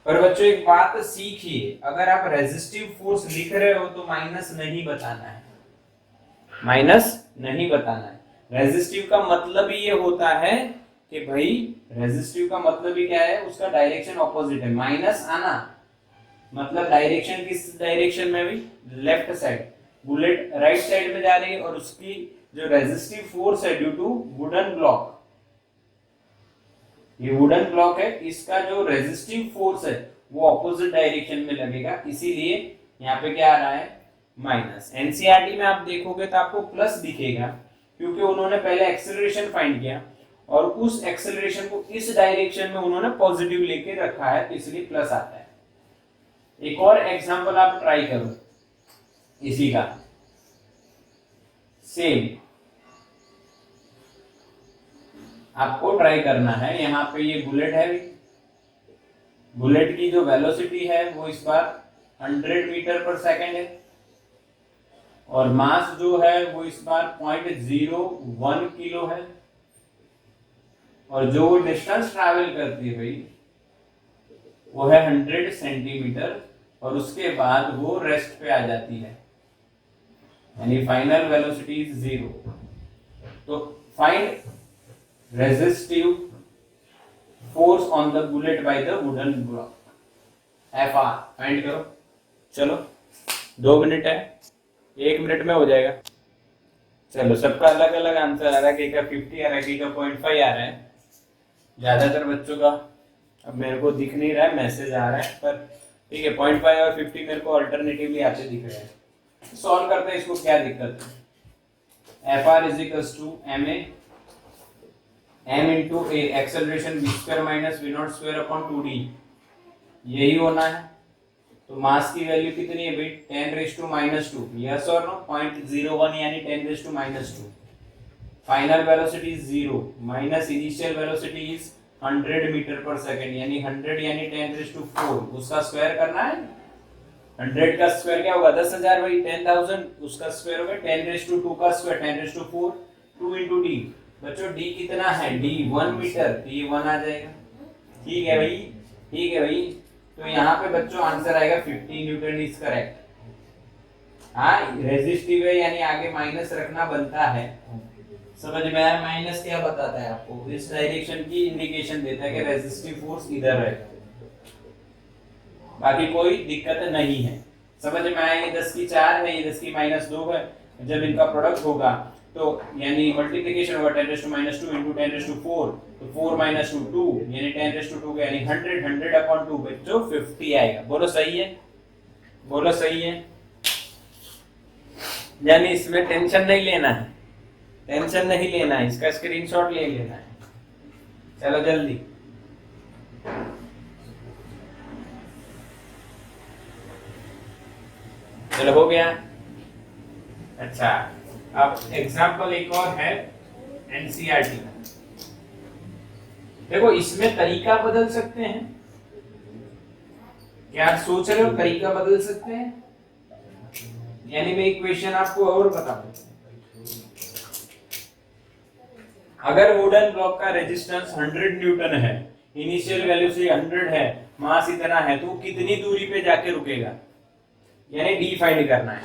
पर बच्चों एक बात सीखिए, अगर आप रेजिस्टिव फोर्स लिख रहे हो तो माइनस नहीं बताना है, माइनस नहीं बताना है। रेजिस्टिव का मतलब ही ये होता है कि भाई, रेजिस्टिव का मतलब ही क्या है? उसका डायरेक्शन ऑपोजिट है। माइनस आना मतलब डायरेक्शन किस डायरेक्शन में भी? Left side. Bullet right side में जा रही है और उसकी जो रेजिस्टिव फोर्स है ड्यू टू वुडन ब्लॉक, ये वुडन ब्लॉक है, इसका जो रेजिस्टिव फोर्स है वो ऑपोजिट डायरेक्शन में लगेगा, इसीलिए यहाँ पे क्या आ रहा है? माइनस। एनसीईआरटी में आप देखोगे तो आपको प्लस दिखेगा, क्योंकि उन्होंने पहले एक्सेलरेशन फाइंड किया और उस एक्सेलरेशन को इस डायरेक्शन में उन्होंने पॉजिटिव लेके रखा है, इसलिए प्लस आता है। एक और एग्जांपल आप ट्राई करो इसी का, सेम आपको ट्राई करना है। यहाँ पे ये बुलेट है, बुलेट की जो वेलोसिटी है वो इस बार 100 मीटर पर सेकेंड है, और मास जो है वो इस बार 0.01 किलो है, और जो डिस्टेंस ट्रैवल करती है भाई वो है 100 सेंटीमीटर, और उसके बाद वो रेस्ट पे आ जाती है, यानी फाइनल वेलोसिटी इज 0। तो find resistive force on the bullet by the wooden block, F R find करो। चलो 2 मिनट है। 1 मिनट में हो जाएगा। चलो सबका अलग अलग आंसर आ रहा है, किसी का 50 आ रहा है, किसी का 0.5 आ रहा है। ज्यादातर बच्चों का अब मेरे को दिख नहीं रहा है, मैसेज आ रहा है, पर ठीक है 0.5 और 50 मेरे को अल्टरनेटिवली आते दिख रहे हैं। सॉल्व करते हैं इसको, क्या दिक्कत है। F R is equals to M A M into A acceleration V square minus V naught square upon 2d, यही होना है। तो मास की वैल्यू कितनी है भाई, 10⁻², यस और नो, 0.01 यानी 10⁻²। Final velocity is 0 minus initial velocity is 100 metre per second, यानी 100 यानी 10⁻4, उसका स्क्वायर करना है। 100 का स्क्वायर क्या होगा, 10,000 भाई, 10,000 उसका स्क्वायर होगा 10⁻² का स्क्वायर 10⁻4, 2 इंटू डी। बच्चों डी कितना है, डी 1 मीटर, तो ये 1 आ जाएगा। ठीक है भाई, ठीक है भाई। तो यहाँ पे बच्चों आंसर आएगा 50 न्यूटन इज करेक्ट। हाँ रेजिस्टिव है यानी आगे माइनस रखना बनता है, समझ में आया। माइनस क्या बताता है आपको, इस डायरेक्शन की इंडिकेशन देता है कि रेजिस्टिव फोर्स इधर है, बाकी कोई दिक्कत नहीं है। समझ में आया। ये 10 की 4 है, ये 10 की -2 है। जब इनका प्रोडक्ट होगा तो यानी मल्टीप्लिकेशन होगा 10⁻² इंटू 10⁻4, तो 4 - 2 यानी 10⁻2 यानी 100 बच्चों 50 आएगा। बोलो सही है, बोलो सही है। यानी इसमें टेंशन नहीं लेना है, टेंशन नहीं लेना है, इसका स्क्रीनशॉट ले लेना है। चलो जल्दी, चलो हो गया। अच्छा अब एग्जाम्पल एक और है एनसीईआरटी में। देखो इसमें तरीका बदल सकते हैं, क्या आप सोच रहे हो तरीका बदल सकते हैं? यानी मैं इक्वेशन आपको और बता दूं, अगर वुडन ब्लॉक का रेजिस्टेंस 100 न्यूटन है, इनिशियल वैल्यू से 100 है, मास इतना है, तो कितनी दूरी पे जाके रुकेगा, यानी डी फाइंड करना है।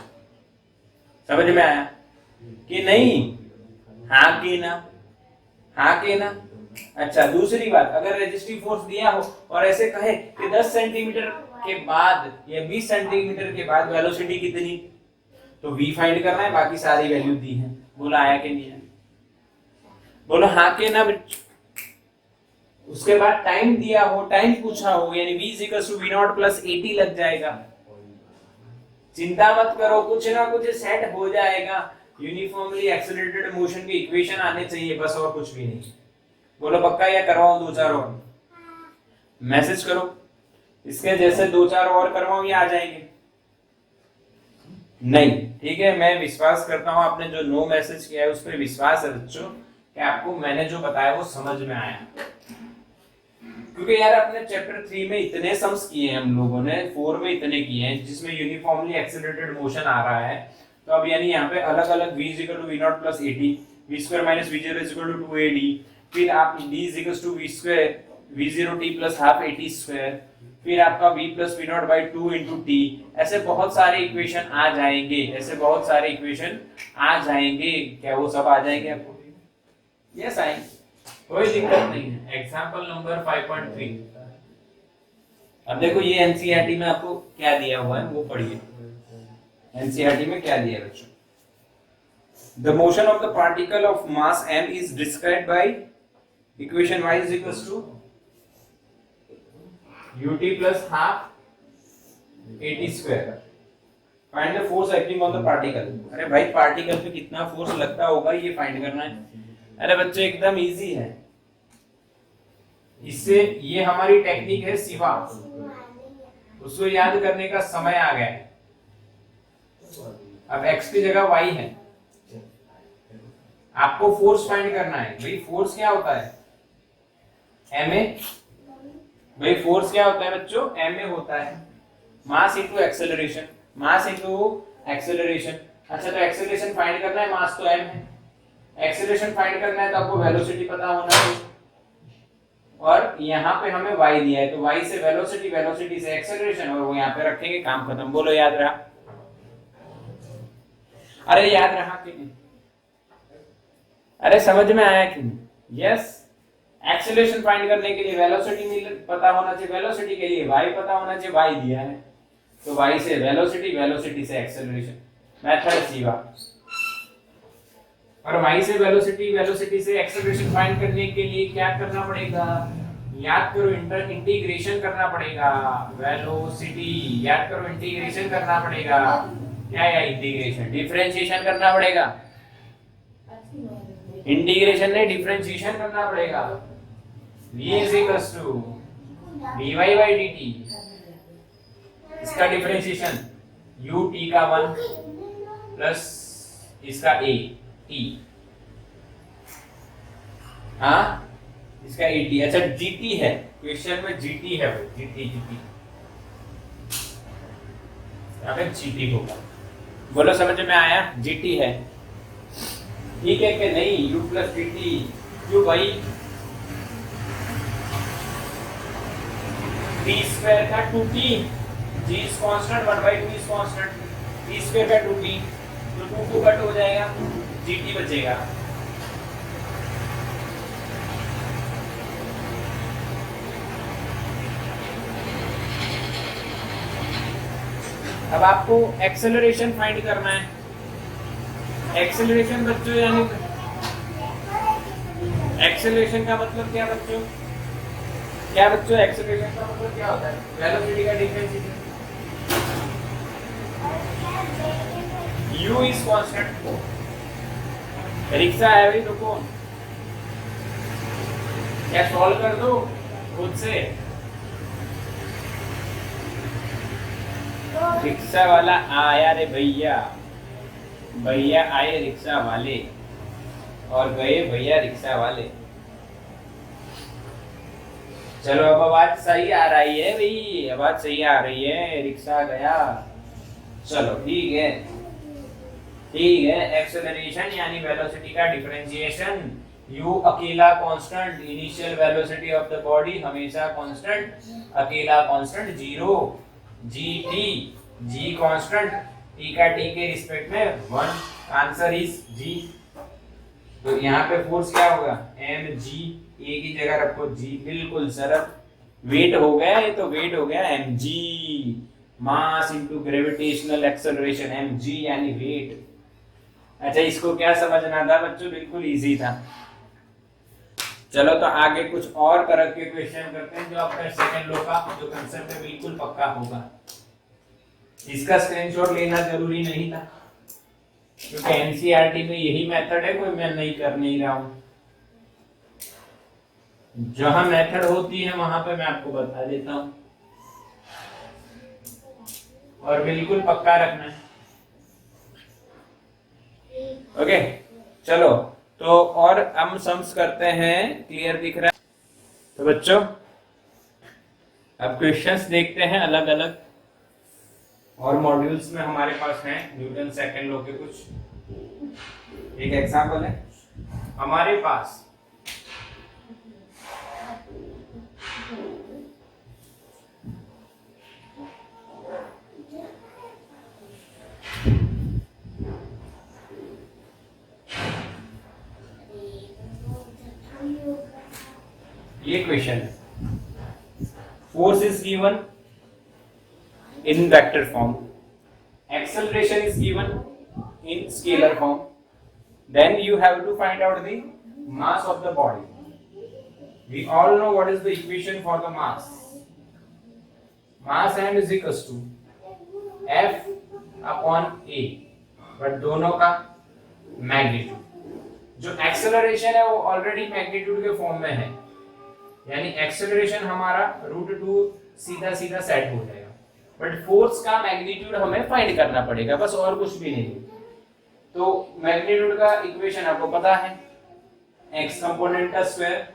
समझ में आया कि नहीं? हाँ कि ना, हाँ कि ना। अच्छा दूसरी बात, अगर रेजिस्टिव फोर्स दिया हो और ऐसे कहे कि 10 सेंटीमीटर के बाद या 20 सेंटीमीटर के बाद वेलोसिटी कितनी, तो v फाइंड करना है, बाकी सारी वैल्यू दी है। बोला आया कि नहीं है? बोलो हाँ के ना बच्चों। उसके बाद टाइम दिया हो, टाइम पूछा हो, यानी v = v0 + 80 लग जाएगा। चिंता मत करो, कुछ ना कुछ सेट हो जाएगा। यूनिफॉर्मली एक्सेलरेटेड मोशन की इक्वेशन आने चाहिए, बस और कुछ भी नहीं। बोलो पक्का या करवाऊं 2-4 और? मैसेज करो, इसके जैसे 2-4 और करवाऊं या आ जाएंगे? नहीं, ठीक है। मैं विश्वास करता हूं आपने जो नो मैसेज किया है उस पर विश्वास है बच्चों कि आपको मैंने जो बताया वो समझ में आया। क्योंकि यार अपने चैप्टर 3 में इतने सम्स किए हैं हम लोगों ने, 4 में इतने किए हैं जिसमें यूनिफॉर्मली एक्सेलरेटेड मोशन आ रहा है। तो अब यानी यहाँ पे अलग अलग v = v0 + 80, v² - v0 = 2ad, फिर आप d = v0t + ½ at², फिर आपका v + v0/2 × t। ऐसे बहुत सारे इक्वेशन आ जाएंगे, ऐसे बहुत सारे इक्वेशन आ जाएंगे। क्या वो सब आ जाएंगे आपको? यस आएंगे, कोई दिक्कत नहीं है। Example number 5.3। अब देखो ये एनसीईआरटी में आपको क्या दिया हुआ है वो पढ़िए। एनसीईआरटी में क्या दिया है बच्चों? The motion of the particle of mass m is described by equation y = ut + ½ at²। Find the force acting on the particle। अरे भाई पार्टिकल पे कितना फोर्स लगता होगा ये फाइंड करना है। अरे बच्चों एकदम इजी है, इससे ये हमारी टेक्निक है सिवा, उसको याद करने का समय आ गया है। अब x की जगह y है, आपको फोर्स फाइंड करना है। भाई फोर्स क्या होता है? ma। भाई फोर्स क्या होता है बच्चों? ma होता है mass into acceleration, mass into acceleration. अच्छा तो एक्सेलरेशन फाइंड करना है, मास तो m है, एक्सेलरेशन फाइंड करना है तो आपको वेलोसिटी पता होना चाहिए। और यहाँ पे हमें y दिया है, तो y से वेलोसिटी, वेलोसिटी से एक्सेलरेशन, और वो यहाँ पे रखेंगे, काम खत्म। बोलो याद रहा? अरे याद रहा कि नहीं? अरे समझ में आया कि नहीं? यस। एक्सेलरेशन फाइंड करने के लिए वेलोसिटी पता होना चाहिए, वेलोसिटी के लिए y पता होना चाहिए, y दिया है तो y से वेलोसिटी, वेलोसिटी से एक्सेलरेशन। मेथड सीवा। और y से वेलोसिटी, वेलोसिटी से एक्सेलरेशन फाइंड करने के लिए क्या करना पड़ेगा? याद करो, इंटीग्रेशन करना पड़ेगा। वेलोसिटी याद करो, इंटीग्रेशन करना पड़ेगा। क्या या इंटीग्रेशन, डिफरेंशिएशन करना पड़ेगा। इंटीग्रेशन नहीं, डिफरेंशिएशन करना पड़ेगा। v is equals to dy by dt, इसका डिफरेंशिएशन u t का 1 प्लस इसका a t, हाँ इसका a t। अच्छा gt है क्वेश्चन में, gt है वो, gt gt यहाँ पे gt होगा। बोलो समझ में आया? gt है, ठीक है कि नहीं? u प्लस gt, क्यों भाई? t स्क्वायर का 2t, g is constant, 1/2 is constant, t square का 2t, तो 2 2 कट हो जाएगा, gt बचेगा। अब आपको एक्सेलरेशन फाइंड करना है। एक्सेलरेशन बच्चों, यानी एक्सेलरेशन का मतलब क्या बच्चों? क्या बच्चों एक्सेलरेशन का मतलब क्या होता है? वेलोसिटी का differentiation. u is constant. Rickshaw है भाई, रुको, क्या सॉल्व कर दो खुद से? रिक्शा वाला आया रे भैया, भैया आए रिक्शा वाले और गए भैया रिक्शा वाले। चलो अब आवाज सही आ रही है भाई, आवाज सही आ रही है, रिक्शा गया। चलो ठीक है, ठीक है। एक्सेलरेशन यानी वेलोसिटी का डिफरेंशिएशन। u अकेला constant, initial velocity of the body हमेशा कांस्टेंट, अकेला constant 0, gt, g constant, t का t के रिस्पेक्ट में 1, आंसर इज g। तो यहाँ पे फोर्स क्या होगा? mg, a की जगह रखो g, बिल्कुल सरल। वेट हो गया, ये तो वेट हो गया mg, mass into gravitational acceleration, mg यानी वेट। अच्छा इसको क्या समझना था बच्चों? बिल्कुल इजी था। चलो तो आगे कुछ और तरह के क्वेश्चन करते हैं जो आपका सेकंड लॉ का जो कंसेप्ट है बिल्कुल पक्का होगा। इसका स्क्रीनशॉट लेना जरूरी नहीं था क्योंकि एनसीईआरटी में यही मेथड है, कोई मैं नहीं कर नहीं रहा हूं। जहां मेथड होती है वहां पे मैं आपको बता देता हूं और बिल्कुल पक्का रखना है। ओके चलो तो और हम सम्स करते हैं, क्लियर दिख रहा है? तो बच्चों अब क्वेश्चंस देखते हैं अलग अलग, और मॉड्यूल्स में हमारे पास हैं न्यूटन सेकंड लॉ के कुछ। एक एग्जांपल है हमारे पास, ये क्वेश्चन है, force is given in vector form, acceleration is given in scalar form, then you have to find out the mass of the body. We all know what is the equation for the mass. Mass m is equals to F upon A, but दोनों का मैग्नीट्यूड। जो एक्सेलरेशन है वो ऑलरेडी मैग्नीट्यूड के फॉर्म में है, यानी एक्सेलरेशन हमारा √2 सीधा सीधा सेट हो जाएगा, बट फोर्स का मैग्नीट्यूड हमें फाइंड करना पड़ेगा, बस और कुछ भी नहीं। तो मैग्नीट्यूड का इक्वेशन आपको पता है, x कंपोनेंट का स्क्वायर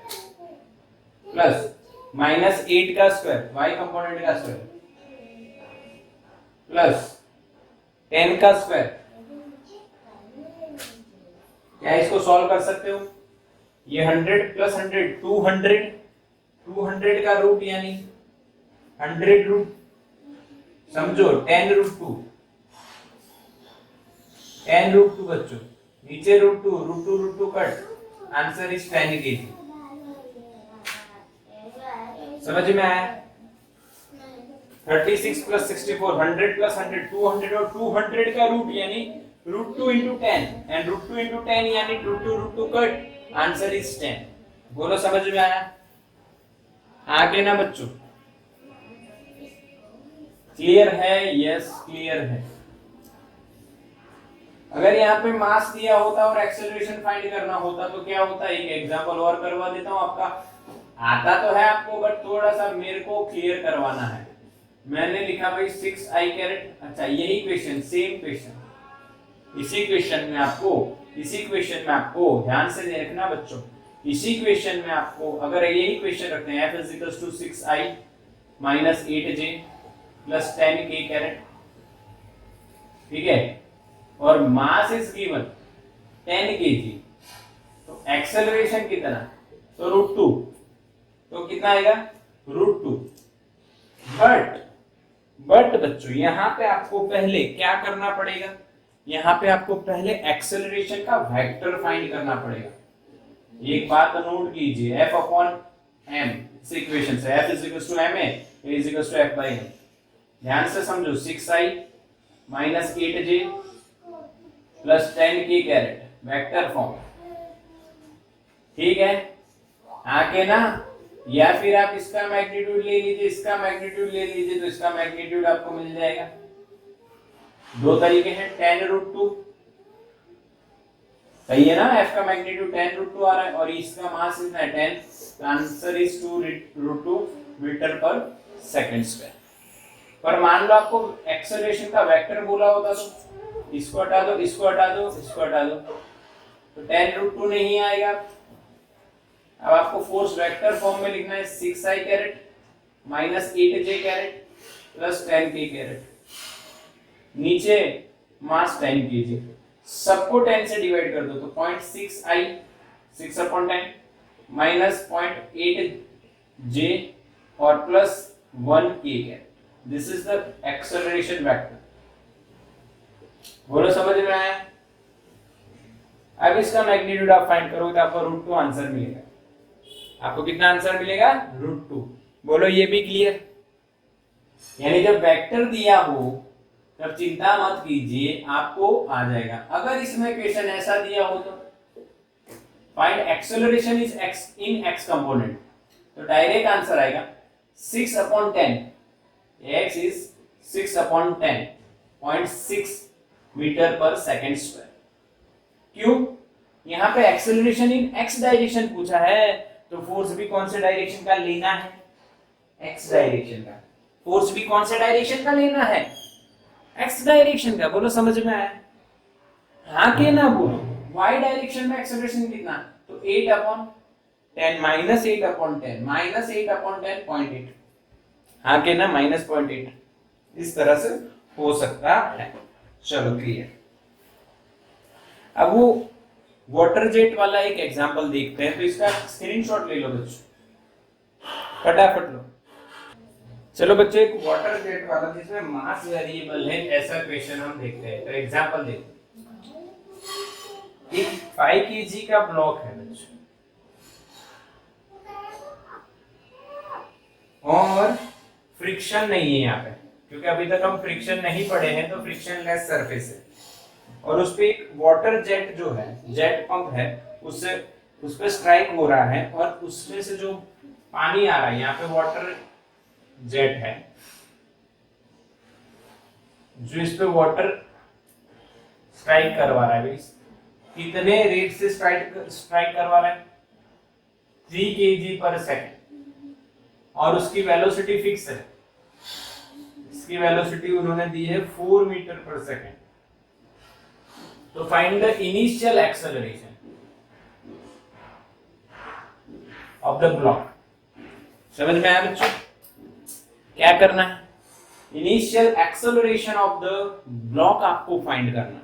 प्लस -8 का स्क्वायर y कंपोनेंट का स्क्वायर प्लस 10 का स्क्वायर। क्या इसको सॉल्व कर सकते हो? ये 100 प्लस 100 200 का रूट यानी 100 रूट, समझो 10√2 बच्चों, नीचे √2 कट, आंसर इज 10 kg। समझ में आया? 36 प्लस 64, 100 प्लस 100, 200 और 200 का रूट यानी root 2 into 10 and root 2 into 10 यानी रूट 2 कट, आंसर इज 10। बोलो समझ में आया? आगे ना बच्चों, क्लियर है? यस क्लियर है। अगर यहाँ पे मास दिया होता और एक्सेलरेशन फाइंड करना होता तो क्या होता? एक एग्जांपल और करवा देता हूँ आपका। आता तो है आपको बट थोड़ा सा मेरे को क्लियर करवाना है। मैंने लिखा भाई 6i कैरेट। अच्छा यही क्वेश्चन, सेम क्वेश्चन, इसी क्वेश्चन में आपको ध्यान से देखना बच्चों। इसी क्वेश्चन में आपको अगर यही क्वेश्चन रखते हैं f is equal to 6i minus 8j plus 10k caret, ठीक है, और मास इज गिवन 10 kg, तो एक्सेलरेशन कितना? तो रूट 2, तो कितना आएगा? रूट 2। बट बच्चों यहाँ पे आपको पहले क्या करना पड़ेगा? यहाँ पे आपको पहले एक्सेलरेशन का वेक्टर फाइंड करना पड़ेगा। एक बात नोट कीजिए, f अपॉन m इस इक्वेशन से f is equal to ma, a is equal to f by m। ध्यान से समझो, 6i minus 8j plus 10k caret vector form, ठीक है? आके ना, या फिर आप इसका मैग्नीट्यूड ले लीजिए, इसका मैग्नीट्यूड ले लीजिए, तो इसका मैग्नीट्यूड आपको मिल जाएगा। दो तरीके हैं, 10 रूट 2, सही है ना? f का मैग्नीट्यूड 10 रूट 2 आ रहा है और इसका मास इतना है 10, answer is 2 root 2 metre per second square. पर मान लो आपको एक्सेलरेशन का वेक्टर बोला होता तो इसको हटा दो, इसको हटा दो, इसको हटा दो, तो 10 रूट 2 नहीं आएगा। अब आपको फोर्स वेक्टर फॉर्म में लिखना है 6i caret minus 8j caret plus 10k caret, नीचे मास 10 kg, सबको 10 से डिवाइड कर दो तो 0.6i 6 अपॉन 10 माइनस 0.8j और plus 1k caret, this is the acceleration vector. बोलो समझ में आया? अब इसका मैग्नीट्यूड आप फाइंड करोगे तो आपको रूट 2 आंसर मिलेगा। आपको कितना आंसर मिलेगा? रूट 2। बोलो ये भी क्लियर? यानी जब वेक्टर दिया हो तब चिंता मत कीजिए, आपको आ जाएगा। अगर इसमें क्वेश्चन ऐसा दिया हो तो find acceleration is x in x component, तो डायरेक्ट आंसर आएगा 6 upon 10, x is 6 upon 10 0.6 metre per second square. क्यों? यहाँ पे एक्सेलरेशन इन x डायरेक्शन पूछा है, तो फोर्स भी कौन से डायरेक्शन का लेना है? x डायरेक्शन का। फोर्स भी कौन से डायरेक्शन का लेना है? x डायरेक्शन का। बोलो समझ में आया? हाँ के ना बोलो। y डायरेक्शन में एक्सेलरेशन कितना? तो 8 upon 10 minus 8 upon 10 minus 8 upon 10 0.8। हाँ के ना? माइनस 0.8 इस तरह से हो सकता है। चलो क्लियर। अब वो वाटर जेट वाला एक एग्जांपल देखते हैं, तो इसका स्क्रीनशॉट ले लो बच्चों, फटाफट लो। चलो बच्चों, एक वाटर जेट वाला जिसमें मास वेरिएबल है ऐसा क्वेश्चन हम देखते हैं। तो एग्जांपल देखते हैं, एक 5 kg का ब्लॉक है बच्चों और फ्रिक्शन नहीं है यहाँ पे, क्योंकि अभी तक हम फ्रिक्शन नहीं पढ़े हैं, तो फ्रिक्शन लेस सरफेस है और उस पे एक वाटर जेट जो है, जेट पंप है, उससे उस पे स्ट्राइक हो रहा है और उसमें से जो पानी आ रहा है, यहाँ पे वाटर जेट है जो इस पे वाटर स्ट्राइक करवा रहा है। कितने रेट से स्ट्राइक करवा रहा है? 3 kg पर सेकेंड और उसकी वेलोसिटी फिक्स है। इसकी वेलोसिटी उन्होंने दी है 4 मीटर पर सेकेंड। तो find the initial acceleration of the block. समझ में आया बच्चों? क्या करना है? Initial acceleration of the block आपको फाइंड करना है।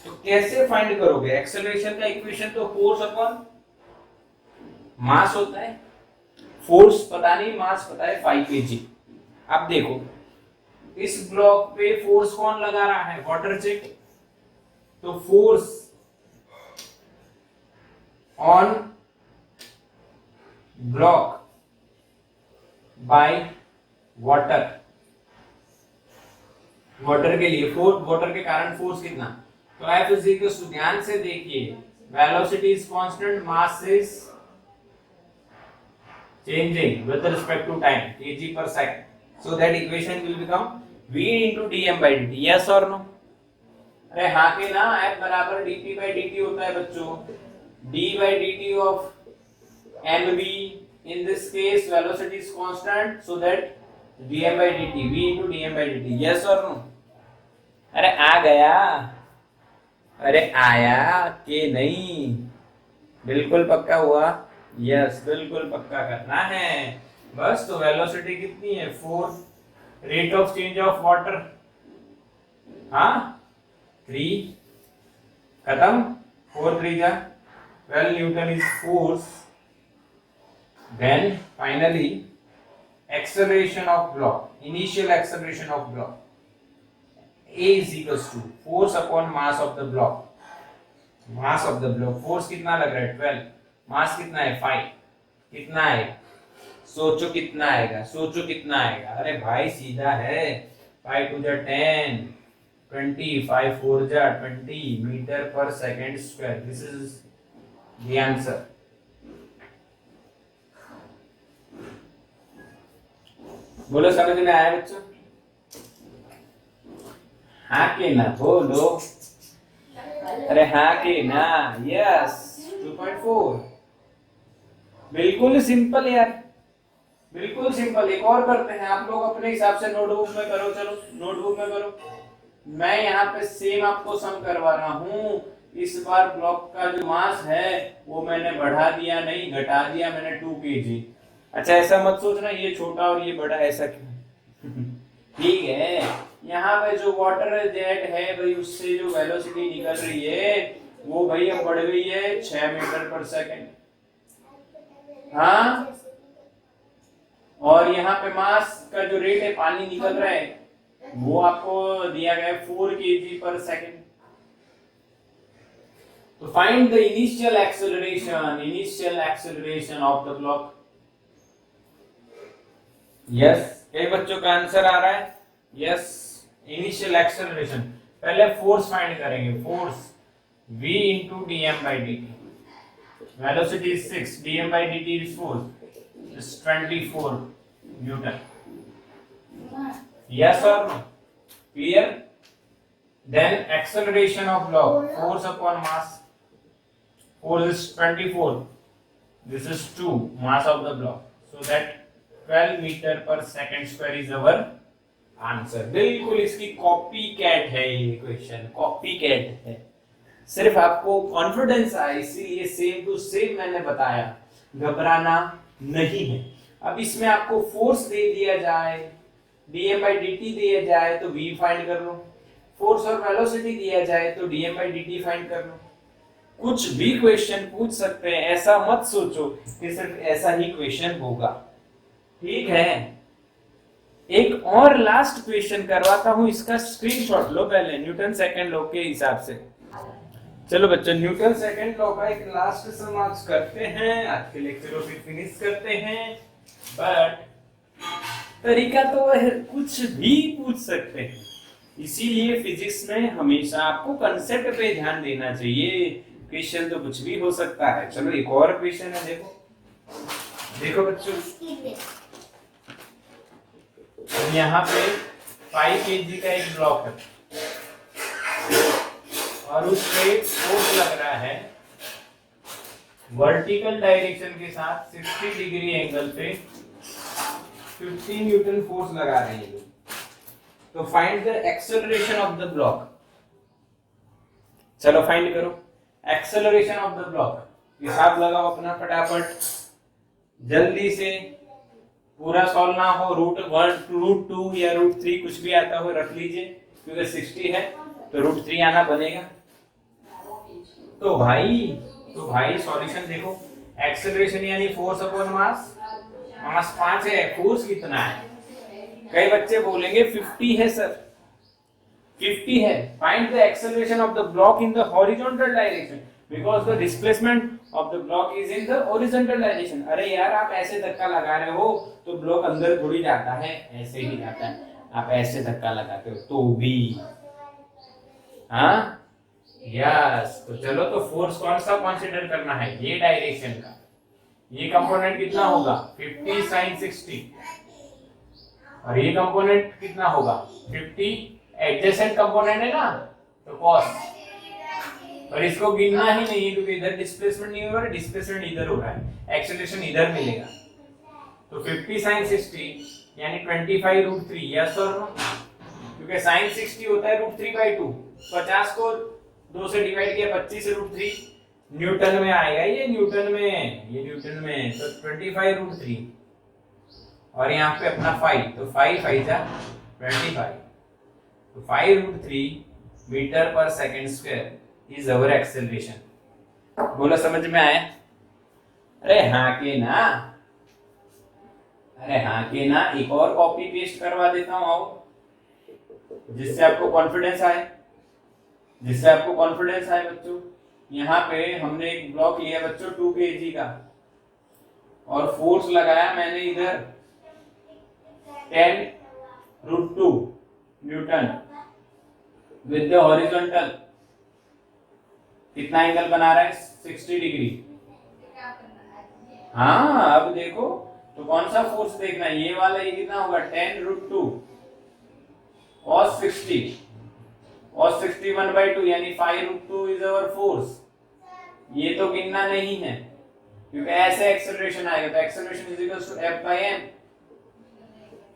तो कैसे फाइंड करोगे? एक्सेलरेशन का इक्वेशन तो फोर्स अपॉन मास होता है। फोर्स पता नहीं, मास पता है 5 kg। अब देखो इस ब्लॉक पे फोर्स कौन लगा रहा है? Water jet. तो force on block by water, water के लिए फोर्स, वाटर के कारण फोर्स कितना, तो F इज इक्वल टू, ध्यान से देखिए, velocity is constant, mass is changing with respect to time, kg per second, so that equation will become v into dm by dt, yes or no? अरे हाँ के ना, F बराबर dt by dt होता है बच्चों, d by dt of mv, in this case velocity is constant, so that dm by dt, v into dm by dt, yes or no? अरे आ गया, अरे आया कि नहीं, बिल्कुल पक्का हुआ, यस बिल्कुल पक्का करना है बस। तो वेलोसिटी कितनी है 4, rate of change of water, हाँ 3, खत्म, 4 3 जा 12 newton is force. Then finally acceleration of block, initial acceleration of block, A is equals to force upon mass of the block, mass of the block, force कितना लग रहा है 12, मास कितना है 5, कितना आएगा, सोचो कितना आएगा, सोचो कितना आएगा, अरे भाई सीधा है, 5 2 जा 10, 20, 5 4 जा 20 मीटर पर second square, this is the answer. बोलो समझ में आया बच्चों, हाँ के ना बोलो, अरे हाँ के ना, यस 2.4, बिल्कुल सिंपल यार, बिल्कुल सिंपल। एक और करते हैं, आप लोग अपने हिसाब से नोटबुक में करो, चलो नोटबुक में करो, मैं यहाँ पे सेम आपको सम करवा रहा हूँ। इस बार ब्लॉक का जो मास है वो मैंने बढ़ा दिया, नहीं घटा दिया मैंने 2 kg। अच्छा ऐसा मत सोचना ये छोटा और ये बड़ा, ऐसा क्यों ठीक है, यहाँ पे जो वाटर जेट है भाई, उससे जो वेलोसिटी निकल रही है वो भाई अब बढ़ गई है 6 मीटर पर सेकेंड, हाँ, और यहाँ पे मास का जो रेट है, पानी निकल रहा है, वो आपको दिया गया है 4 kg पर सेकेंड। तो find the initial acceleration of the block. Yes, कई बच्चों का आंसर आ रहा है, यस इनिशियल एक्सेलरेशन। पहले फोर्स फाइंड करेंगे, force v into dm by dt, velocity is 6, dm by dt is 4, is 24 newton, yes or no, clear? Then acceleration of block, force upon mass, force is 24, this is 2, mass of the block, so that 12 meter per second square is our answer. बिल्कुल इसकी कॉपी कैट है ये क्वेश्चन, कॉपी कैट है, सिर्फ आपको कॉन्फिडेंस आए इसीलिए सेम टू सेम मैंने बताया, घबराना नहीं है। अब इसमें आपको फोर्स दे दिया जाए, dm by dt दिया जाए तो v फाइंड कर लो, फोर्स और वेलोसिटी दिया जाए तो dm by dt फाइंड कर लो, कुछ भी क्वेश्चन पूछ सकते हैं, ऐसा मत सोचो कि सिर्फ ऐसा ही क्वेश्चन होगा, ठीक है। एक और लास्ट क्वेश्चन करवाता हूं, इसका स्क्रीनशॉट लो पहले, न्यूटन सेकंड लॉ के हिसाब से। चलो बच्चों, न्यूटन सेकंड लॉ का एक लास्ट सम आज करते हैं, आज के लेक्चर को फिर फिनिश करते हैं। बट तरीका तो कुछ भी पूछ सकते हैं, इसीलिए फिजिक्स में हमेशा आपको कंसेप्ट पे ध्यान देना चाहिए, क्वेश्चन तो कुछ भी हो सकता है। चलो एक और क्वेश्चन है, देखो देखो बच्चों, यहाँ पे 5 kg का एक ब्लॉक है और उस पे फोर्स लग रहा है वर्टिकल डायरेक्शन के साथ 60 डिग्री एंगल पे, 15 न्यूटन फोर्स लगा रहे हैं। तो find the acceleration of the block. चलो फाइंड करो एक्सेलरेशन ऑफ द ब्लॉक, हिसाब लगाओ अपना फटाफट जल्दी से, पूरा सॉल्व ना हो, √1 √2 या √3 कुछ भी आता हो रख लीजिए, क्योंकि 60 है तो √3 आना बनेगा। तो भाई सॉल्यूशन देखो, एक्सेलरेशन यानी फोर्स अपॉन मास, मास 5 है, फोर्स कितना है? कई बच्चे बोलेंगे 50 है सर, 50 है। Find the acceleration of the block in the horizontal direction, because the displacement of the block is in the horizontal direction. अरे यार आप ऐसे धक्का लगा रहे हो तो ब्लॉक अंदर थोड़ी जाता है, ऐसे ही जाता है। आप ऐसे धक्का लगाते हो तो भी, हाँ यस। तो चलो, तो फोर्स कौन सा कंसीडर करना है, ये डायरेक्शन का। ये कंपोनेंट कितना होगा 50 sin 60, और ये कंपोनेंट कितना होगा 50। एडजेसेंट कंपोनेंट है ना, तो cos। और इसको गिनना ही नहीं है क्योंकि इधर डिस्प्लेसमेंट नहीं हो रहा है, डिस्प्लेसमेंट इधर हो रहा है, एक्सेलरेशन इधर मिलेगा। तो 50 sin 60 यानी 25√3, यस और नो? क्योंकि sin 60 होता है √3/2, 50 को 2 से डिवाइड किया 25 से √3, न्यूटन में आएगा ये, न्यूटन में, ये न्यूटन में। तो 25√3 और यहाँ पे अपना 5, तो 5 5 जा 25, तो 5√3 metre per second square is our acceleration. बोला समझ में आया? अरे हाँ के ना, अरे हाँ के ना। एक और कॉपी पेस्ट करवा देता हूँ, आओ, जिससे आपको कॉन्फिडेंस आए, जिससे आपको कॉन्फिडेंस आए बच्चों। यहाँ पे हमने एक ब्लॉक लिया बच्चों 2 kg का, और फोर्स लगाया मैंने इधर 10√2 न्यूटन विद द हॉरिजॉन्टल। कितना एंगल बना रहा है 60 डिग्री। हाँ अब देखो, तो कौन सा फोर्स देखना है, ये वाला। ये कितना होगा 10√2 cos 60, cos 60 1/2 यानी 5√2 इज अवर फोर्स। ये तो गिनना नहीं है क्योंकि ऐसे एक्सेलरेशन आएगा, तो acceleration is equals to F/m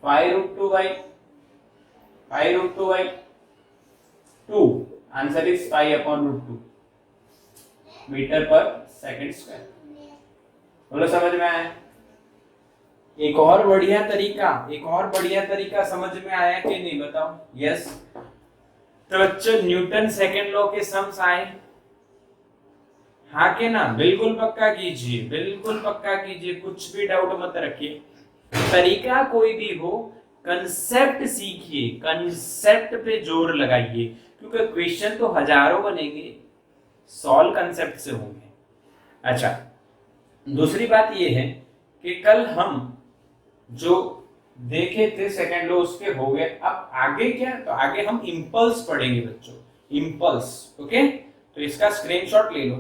5√2/2। Answer is 5/√2 metre per second square. बोलो समझ में आया? एक और बढ़िया तरीका, एक और बढ़िया तरीका समझ में आया कि नहीं बताओ? यस। तो बच्चों न्यूटन सेकंड लॉ के सम्स आए, हाँ के ना? बिल्कुल पक्का कीजिए, बिल्कुल पक्का कीजिए, कुछ भी डाउट मत रखिए। तरीका कोई भी हो, कंसेप्ट सीखिए, कंसेप्ट पे जोर लगाइए, क्योंकि क्वेश्चन तो हजारों बनेंगे, सॉल्व कंसेप्ट से होंगे। अच्छा, दूसरी बात यह है कि कल हम जो देखे थे सेकंड लॉ उसके हो गए। अब आगे क्या? तो आगे हम इंपल्स पढ़ेंगे बच्चों, इंपल्स। ओके, तो इसका स्क्रीनशॉट ले लो।